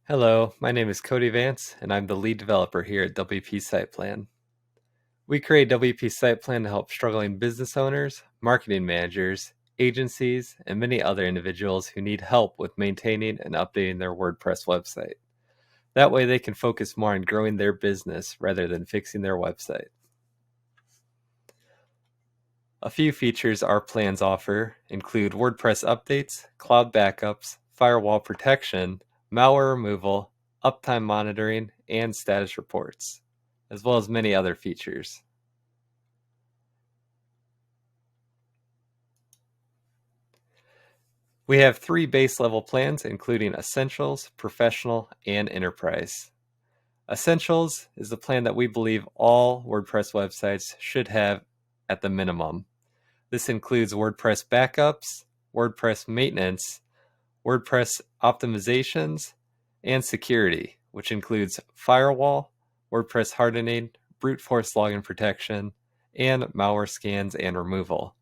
Hello, my name is Cody Vance, and I'm the lead developer here at WP SitePlan. We create WP SitePlan to help struggling business owners, marketing managers, agencies, and many other individuals who need help with maintaining and updating their WordPress website. That way they can focus more on growing their business rather than fixing their website. A few features our plans offer include WordPress updates, cloud backups, firewall protection, malware removal, uptime monitoring, and status reports, as well as many other features. We have 3 base level plans, including Essentials, Professional, and Enterprise. Essentials is the plan that we believe all WordPress websites should have at the minimum. This includes WordPress backups, WordPress maintenance, WordPress optimizations, and security, which includes firewall, WordPress hardening, brute force login protection, and malware scans and removal.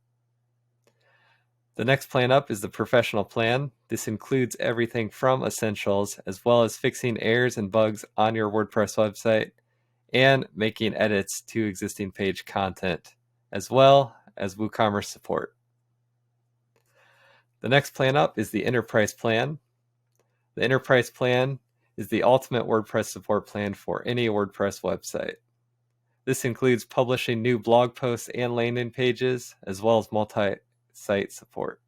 The next plan up is the professional plan. This includes everything from Essentials, as well as fixing errors and bugs on your WordPress website and making edits to existing page content, as well as WooCommerce support. The next plan up is the Enterprise plan. The Enterprise plan is the ultimate WordPress support plan for any WordPress website. This includes publishing new blog posts and landing pages, as well as multi-site support.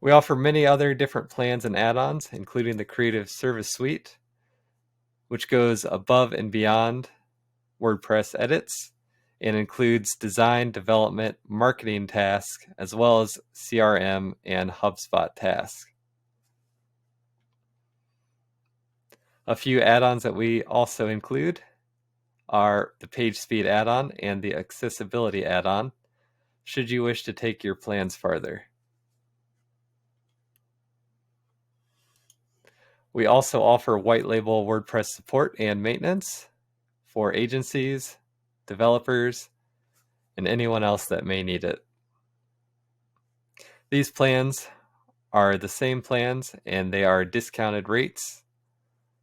We offer many other different plans and add-ons, including the Creative Service Suite, which goes above and beyond WordPress edits and includes design, development, marketing tasks, as well as CRM and HubSpot tasks. A few add-ons that we also include are the Page Speed add-on and the Accessibility add-on, should you wish to take your plans farther. We also offer white label WordPress support and maintenance for agencies, developers, and anyone else that may need it. These plans are the same plans, and they are discounted rates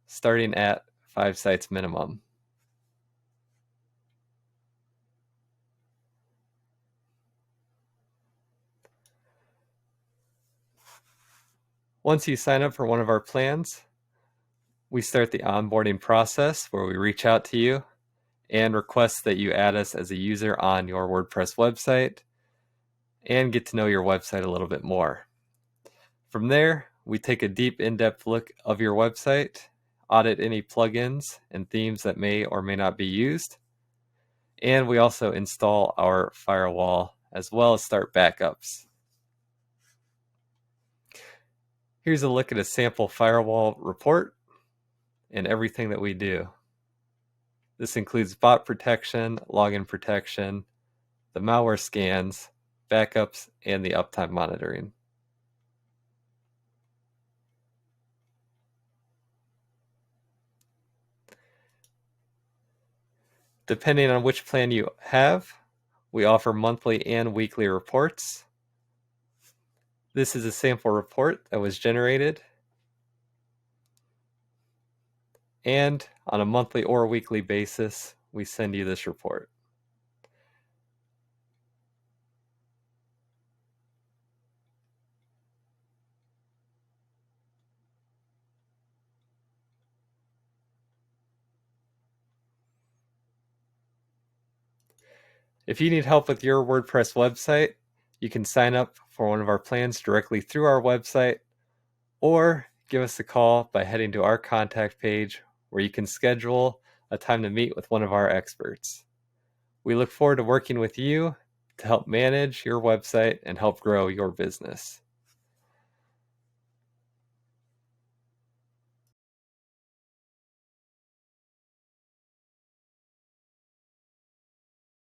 starting at 5 sites minimum. Once you sign up for one of our plans, we start the onboarding process where we reach out to you and request that you add us as a user on your WordPress website and get to know your website a little bit more. From there, we take a deep, in-depth look of your website, audit any plugins and themes that may or may not be used, and we also install our firewall as well as start backups. Here's a look at a sample firewall report and everything that we do. This includes bot protection, login protection, the malware scans, backups, and the uptime monitoring. Depending on which plan you have, we offer monthly and weekly reports. This is a sample report that was generated, and on a monthly or weekly basis, we send you this report. If you need help with your WordPress website, you can sign up for one of our plans directly through our website, or give us a call by heading to our contact page where you can schedule a time to meet with one of our experts. We look forward to working with you to help manage your website and help grow your business.